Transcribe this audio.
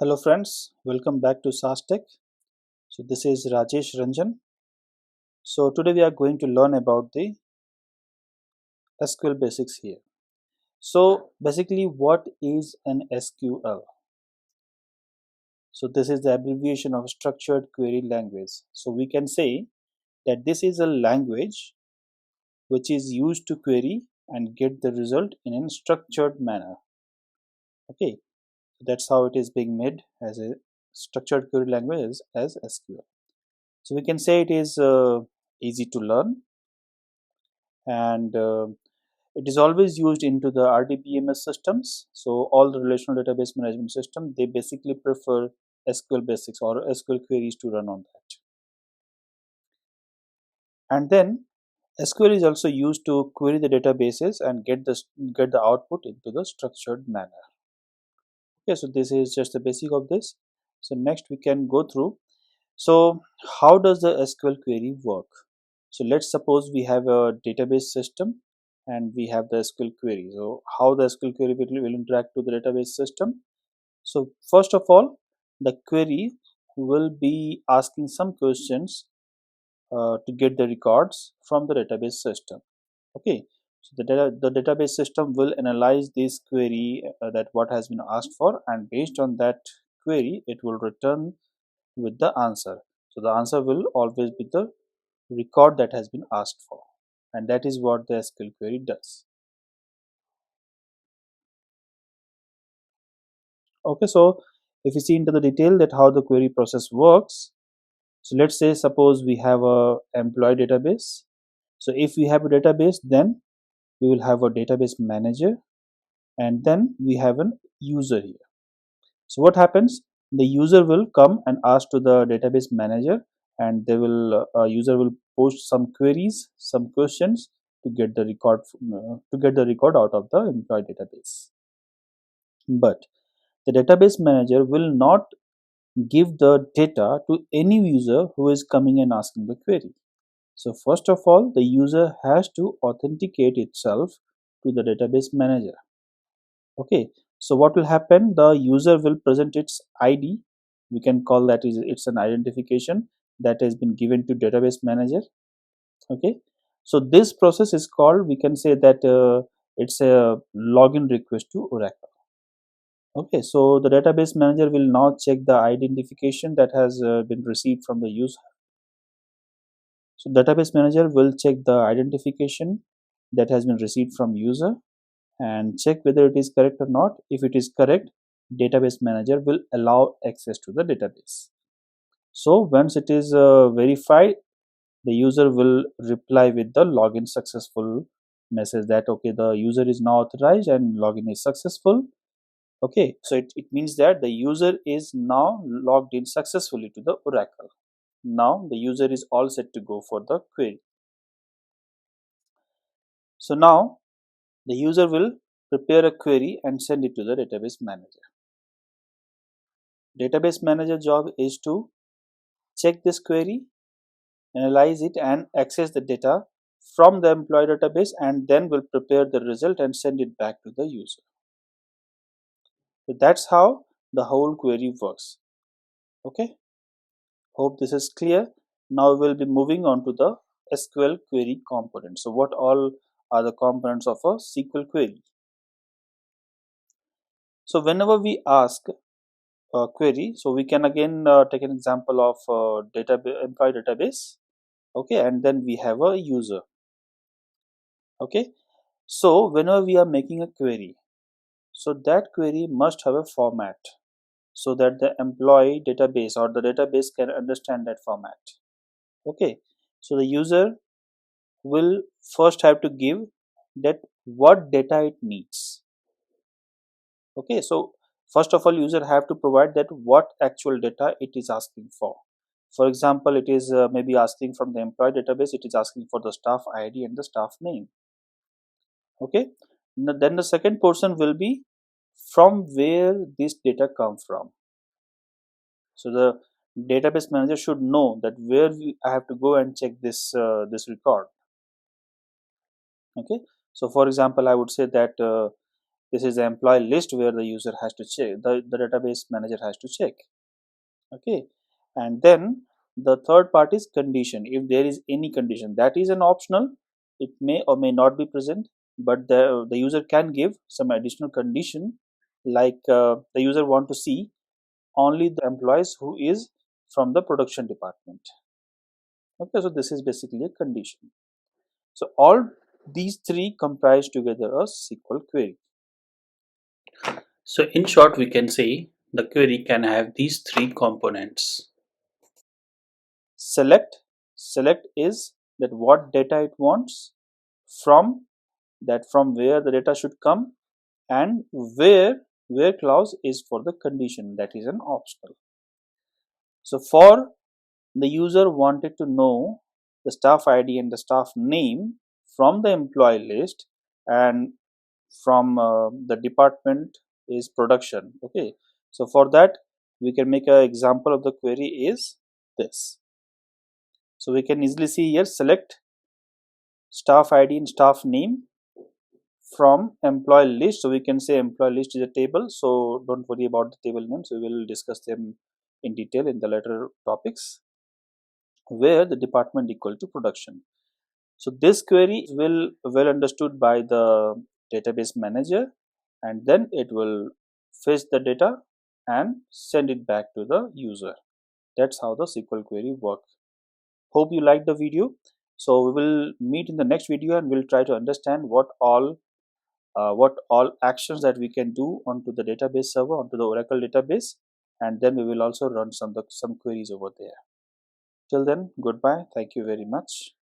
Hello friends, welcome back to SAS Tech. So this is Rajesh Ranjan. So today we are going to learn about the SQL basics here. So basically what is an SQL? So this is the abbreviation of structured query language. So we can say that this is a language which is used to query and get the result in a structured manner. Okay, that's how it is being made as a structured query language as SQL. So we can say it is easy to learn and it is always used into the RDBMS systems. So all the relational database management system, they basically prefer SQL basics or SQL queries to run on that. And then SQL is also used to query the databases and get the output into the structured manner. Okay, so this is just the basic of this. So next we can go through. So how does the SQL query work? So let's suppose we have a database system and we have the SQL query. So how the SQL query will interact with the database system? So first of all, the query will be asking some questions to get the records from the database system. Okay, so the database system will analyze this query that what has been asked for, and based on that query, it will return with the answer. So the answer will always be the record that has been asked for, and that is what the SQL query does. Okay, so if you see into the detail that how the query process works, so let's say suppose we have a employee database. So if we have a database, then we will have a database manager, and then we have an user here. So what happens, the user will come and ask to the database manager, and they will user will post some queries, some questions to get the record out of the employee database. But the database manager will not give the data to any user who is coming and asking the query. So first of all, the user has to authenticate itself to the database manager. Okay, so what will happen, the user will present its ID. We can call that is it's an identification that has been given to database manager. Okay, so this process is called, we can say that it's a login request to Oracle. Okay, so the database manager will now check the identification that has been received from the user. So database manager will check the identification that has been received from user and check whether it is correct or not. If it is correct, database manager will allow access to the database. So once it is verified, the user will reply with the login successful message that okay, the user is now authorized and login is successful. Okay, so it means that the user is now logged in successfully to the Oracle. Now the user is all set to go for the query. So now the user will prepare a query and send it to the database manager. Database manager job is to check this query, analyze it and access the data from the employee database, and then will prepare the result and send it back to the user. So that's how the whole query works. Okay, hope this is clear. Now we'll be moving on to the SQL query component. So what all are the components of a SQL query? So whenever we ask a query, so we can again take an example of employee database. Okay, and then we have a user. Okay, so whenever we are making a query, so that query must have a format so that the employee database or the database can understand that format. Okay, so the user will first have to give that what data it needs. Okay, so first of all, user have to provide that what actual data it is asking for. For example, it is maybe asking from the employee database, it is asking for the staff ID and the staff name. Okay, then the second portion will be from where this data come from. So the database manager should know that where I have to go and check this record. Okay, so for example, I would say that This is the employee list where the user has to check, the database manager has to check. Okay, and then the third part is condition. If there is any condition, that is an optional, it may or may not be present, but the user can give some additional condition, like the user want to see only the employees who is from the production department. Okay, so this is basically a condition. So all these three comprise together a SQL query. So in short, we can say the query can have these three components. Select. Select is that what data it wants, from, that from where the data should come, and where clause is for the condition, that is an optional. So for the user wanted to know the staff ID and the staff name from the employee list, and from the department is production. Okay, so for that we can make an example of the query is this. So we can easily see here, select staff ID and staff name from employee list. So we can say employee list is a table, so don't worry about the table names, we will discuss them in detail in the later topics, where the department equal to production. So this query will well understood by the database manager, and then it will fetch the data and send it back to the user. That's how the SQL query works. Hope you liked the video. So we will meet in the next video and we'll try to understand what all actions that we can do onto the database server, onto the Oracle database, and then we will also run some queries over there. Till then, goodbye. Thank you very much.